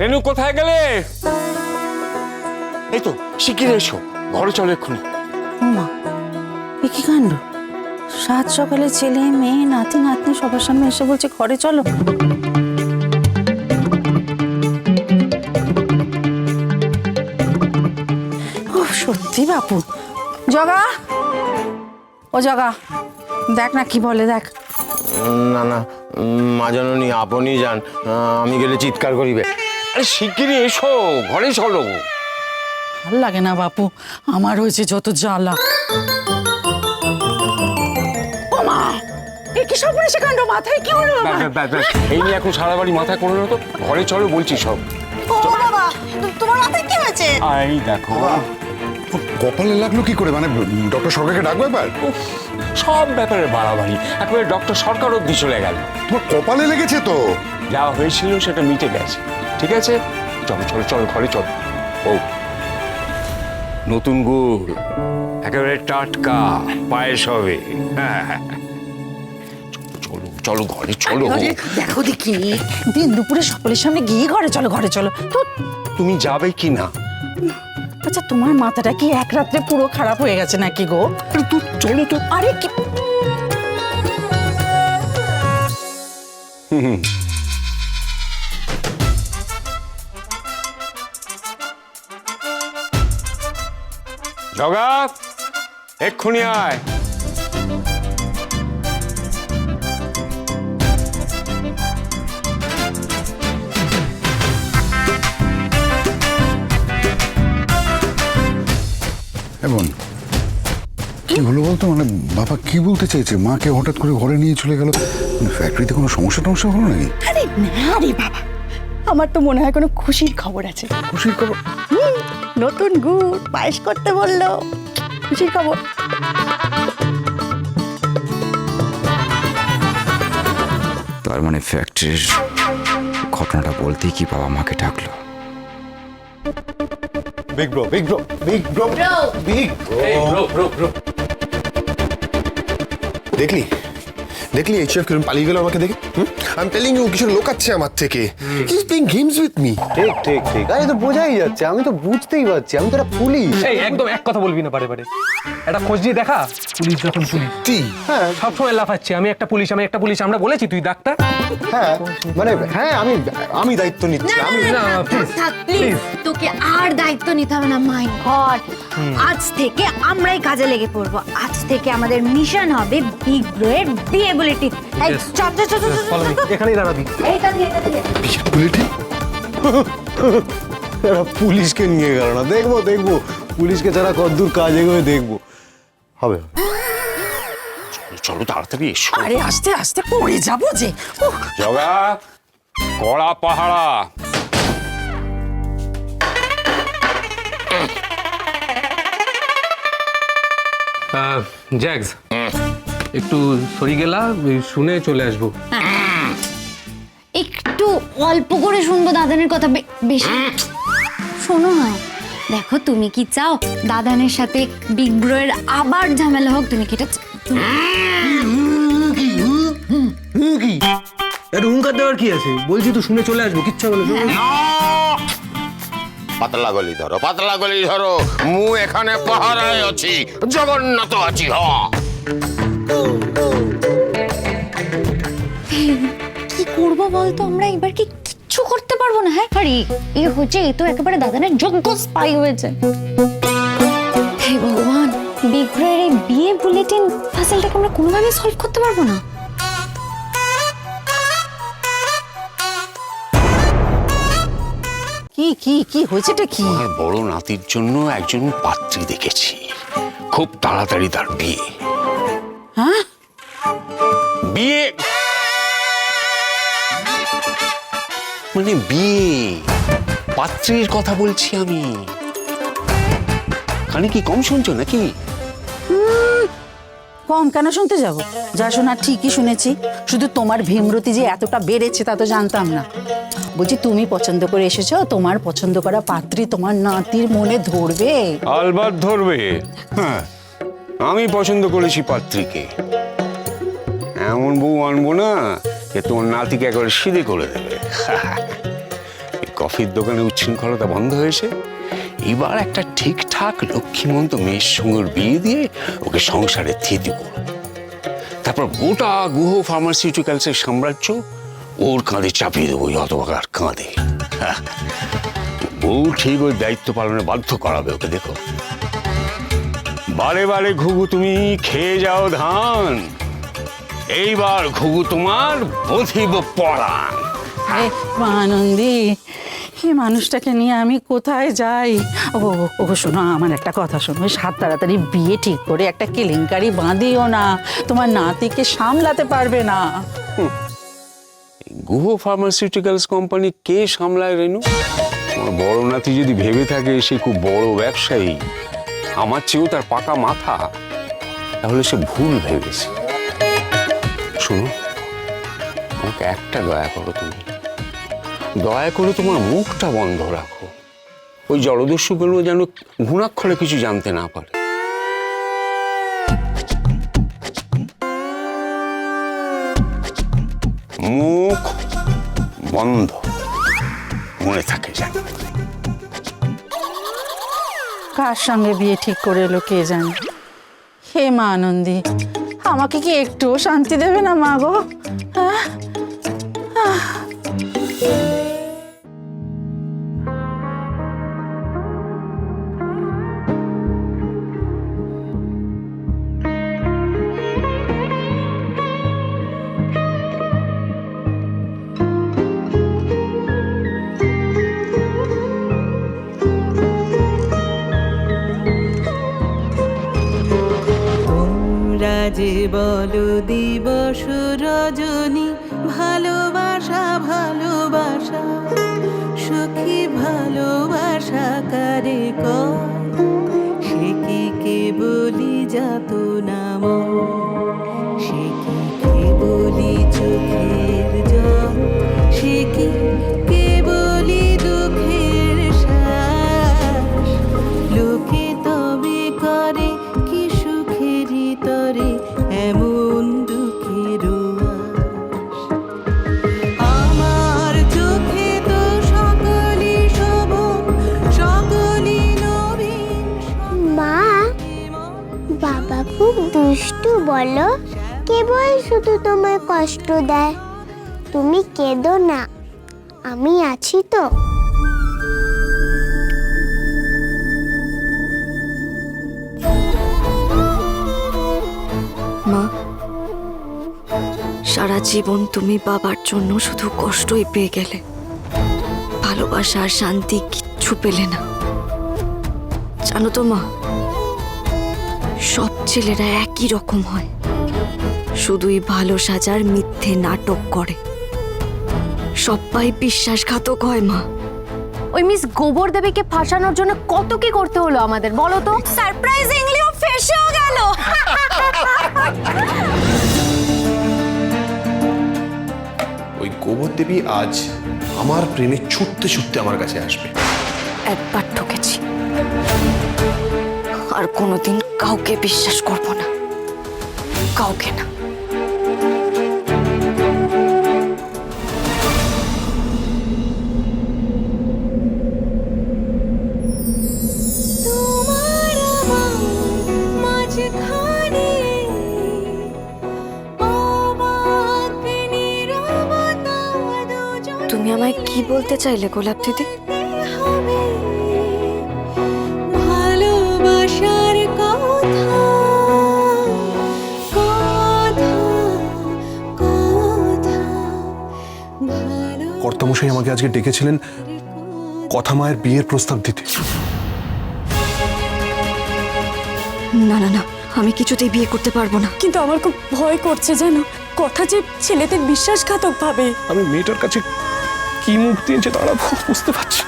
রেনু কোথায় গেলে? এই তো শিগগির এসো, ঘরে চলো এক্ষুনি। মা, এ কি কাণ্ড! সাত সকালে ছেলে মেয়ে নাতি নাতনি সবার সামনে এসে বলছে ঘরে চলো। ও সত্যি বাপু। জগা, ও জগা, দেখ না কি বলে, দেখ। না না মা জননী, আপনি যান, আমি গেলে চিৎকার করিবে। আরে শিগগিরই এসো, ঘরে চলো। ভাল লাগে না বাপু, আমার হয়েছে যত জ্বালা। ও মা, এ কি সর্বনাশা কাণ্ড! মাথায় কি হলো আমার? এই নিয়ে এখন সারা বাড়ি মাথায় কোনো না তো, ঘরে চলো বলছি সব। ও বাবা, তোমার মাথায় কি হয়েছে? এই দেখো। কপালে লাগলো কি করে? মানে ডক্টর সরকারকে ডাকবো এবার? সব ব্যাপারে বাড়াবাড়ি, একেবারে ডক্টর সরকার অব্দি চলে গেল। তোমার কপালে লেগেছে তো? যা হয়েছিল সেটা মিটে গেছে, ঠিক আছে? চলো চলো চলো, ঘরে চলো। ও নতুন গুড়, একেবারে টাটকা পায়েস হবে। চলো চলো ঘরে চলো। দেখো দেখি, দিন দুপুরে সকলের সামনে গিয়ে ঘরে চলো, ঘরে চলো তো। তুমি যাবে কি না? আচ্ছা, তোমার মাথাটা কি এক রাত্রে পুরো খারাপ হয়ে গেছে নাকি গো? তুই চলো তো। আরে কি জগা, এক্ষুনি আয়। এমন কি হলো বলতো? মানে বাবা কি বলতে চাইছে? মাকে হঠাৎ করে ঘরে নিয়ে চলে গেল? ফ্যাক্টরিতে কোনো সমস্যা টমস্যা হলো নাকি? আরে না রে বাবা, আমার তো মনে হয় কোনো খুশির খবর আছে। খুশির খবর? নতুন গুড় পায়েস করতে বললো, খুশির খবর। তার মানে ফ্যাক্টরির ঘটনাটা বলতেই কি বাবা মাকে ডাকলো? Big bro, big bro, big bro, big bro. দেখলি দেখলি এইচএফ কিরকম পালিয়ে গেল আমাকে দেখে? আই এম টেলিং ইউ, কিছু লোকাচ্ছে আমার থেকে। He is playing games with me. ঠিক ঠিক ঠিক, আরে তো বোঝাই যাচ্ছে, আমি তো বুঝতেই পারছি, আমি তো একটা পুলিশ। এই একদম এক কথা বলবি না বারে বারে। একটা খোঁজ দিয়ে দেখা, পুলিশ যখন পুলিশ। হ্যাঁ সবসময় লাফাচ্ছি, আমি একটা পুলিশ, আমি একটা পুলিশ। আমরা বলেছি তুই ডাক্তার। হ্যাঁ মানে হ্যাঁ, আমি দায়িত্ব নিচ্ছি। আমি না প্লিজ প্লিজ, তোকে আর দায়িত্ব নিতে হবে না। মাই গড, আজ থেকে আমরাই কাজে লেগে পড়বো। আজ থেকে আমাদের মিশন হবে বিগ ব্রোয়ের বিয়ে বুলেটিন। এই চল চল চল চল ফলো মি, এখানেই দাঁড়াবি। এইটা দিয়ে বুলেটিন। এরা পুলিশকে নিয়ে গেল না। দেখবো দেখবো পুলিশকে ছাড়া কতদূর কাজ এগোয় দেখবো। হবে হবে। চলো তাড়াতাড়ি এসো। আরে আস্তে আস্তে পড়ে যাবো যে। উহ, জগা, কড়া পাহারা। জ্যাক্স, একটু সরি গেলা, শুনে চলে আসবো। একটু অল্প করে শুনবো দাদানের কথা, বেশি শোনো না। দেখো, তুমি কি চাও দাদানের সাথে বিগ ব্রোয়ের আবার ঝামেলা হোক? তুমি কি এটা হুঙ্কার দেওয়ার কি আছে? বলছি তো শুনে চলে আসবো, কিচ্ছু হবে না। পাতলা গলি ধরো, পাতলা গলি ধরো। মু এখানে পাহারায় আছি, জগন্নাথ আছি। কি করবো বলতো? আমরা এবার কি কিচ্ছু করতে পারবো না? হ্যাঁ পারি। এ হচ্ছে, এ তো একেবারে দাদানের যোগ্য স্পাই হয়েছে। হে ভগবান, বিগ ব্রোয়ের এই বিয়ে বুলেটিন পাজলটাকে আমরা কোনোভাবে সলভ করতে পারবো না। কি কি কি হয়েছেটা কি? আমার বড় নাতির জন্য একজন পাত্রী দেখেছি, খুব তাড়াতাড়ি তার বিয়ে। হ্যাঁ, বিয়ে মানে বিয়ে, পাত্রীর কথা বলছি আমি। খানি কি কম শুনছো নাকি? কম কেন শুনতে যাব? যা শোনার ঠিকই শুনেছি। শুধু তোমার ভীমরতি যে এতটা বেড়েছে তা তো জানতাম না। বলছি, তুমি পছন্দ করে এসেছো, তোমার পছন্দ করা পাত্রী তোমার নাতির মনে ধরবে? আলবাত ধরবে। হ্যাঁ, আমি পছন্দ করেছি পাত্রীকে। এমন বউ আনবো না যে তোমার নাতিকে একবার সিধে করে দেবে। কফির দোকানে উচ্ছৃঙ্খলতা বন্ধ হয়েছে, এবার একটা ঠিকঠাক লক্ষ্মীমন্ত মেয়ের সঙ্গে ওর বিয়ে দিয়ে ওকে সংসারে থিতি করব। তারপর গোটা গুহ ফার্মাসিউটিক্যালসের সাম্রাজ্য ওর কাঁধে চাপিয়ে দেবো, ওই হতভাগার কাঁধে। হ্যাঁ, বউ ঠিক ওই দায়িত্ব পালনে বাধ্য করাবে ওকে। দেখো, বারে বারে ঘুঘু তুমি খেয়ে যাও ধান, এইবার ঘুঘু তোমার বধিব পরাণ। আরে আনন্দি, এই মানুষটাকে নিয়ে আমি কোথায় যাই? ও শোনো, আমার একটা কথা শোনো, সাত তাড়াতাড়ি বিয়ে ঠিক করে একটা কেলেঙ্কারি বাঁধিও না, তোমার নাতিকে সামলাতে পারবে না। গুহ ফার্মাসিউটিক্যালস কোম্পানি কে সামলায় রেনু? আমার বড় নাতি যদি ভেবে থাকে সে খুব বড় ব্যবসায়ী, আমার চেয়েও তার পাকা মাথা, তাহলে সে ভুল ভেবেছে। শোনো, আমাকে একটা দয়া করো, তুমি দয়া করে তোমার মুখটা বন্ধ রাখো, ওই জড়দস্যুগুলো যেন ঘুণাক্ষরে কিছু জানতে না পারে। মুখ বন্ধ, মনে থাকে জানি। কার সঙ্গে বিয়ে ঠিক করে এলো কে জানে। হে মা আনন্দি, আমাকে কি একটুও শান্তি দেবে না মা গো? হ্যাঁ, যে বলো দিবস রজনী, ভালোবাসা ভালোবাসা সখী ভালোবাসা কারে কয়, সে কি কেবলি যাত নাম, সে কি কেবলি চোখের জল, সে কি কেবলি দুঃখের শ্বাস, লোকে তবে করে কি সুখেরই তরে এমন দুঃখের আশ। আমার চোখে তো সকলই শোভন, সকলই নবীন। মা, বাবা খুব দুষ্টু বলো, কেবল শুধু তোমায় কষ্ট দেয়। তুমি কেঁদো না, আমি আছি তো। মা, সারা জীবন তুমি বাবার জন্য শুধু কষ্টই পেয়ে গেলে, ভালোবাসা আর শান্তি কিচ্ছু পেলে না। জানো তো মা, সব ছেলেরা একই রকম হয়, শুধুই ভালো সাজার মিথ্যে নাটক করে, সবাই বিশ্বাসঘাতক হয় মা। ওই মিস গোবর দেবীকে ফাঁসানোর জন্য কত কি করতে হলো আমাদের বলো তো? সারপ্রাইজিংলি ও ফেসেও গেল। ওই গোবর দেবী আজ আমার প্রেমে ছুটতে ছুটতে আমার কাছে আসবে। একবার ঠকেছি, আর কোনোদিন কাউকে বিশ্বাস করব না, কাউকে না। তুমি আমায় কি বলতে চাইলে গোলাপ দিদি? ভালোবাসার কথা, কথা, কথা। কর্তামশাই আমাকে আজকে ডেকেছিলেন কথা মায়ের বিয়ের প্রস্তাব দিতে। না না না, আমি কিছুতেই বিয়ে করতে পারবো না। কিন্তু আমার খুব ভয় করছে জানো, কথা যে ছেলেদের বিশ্বাসঘাতক ভাবে। আমি মেয়েটার কাছে কি মুখ দিয়েছে দাঁড়াবো বুঝতে পারছি।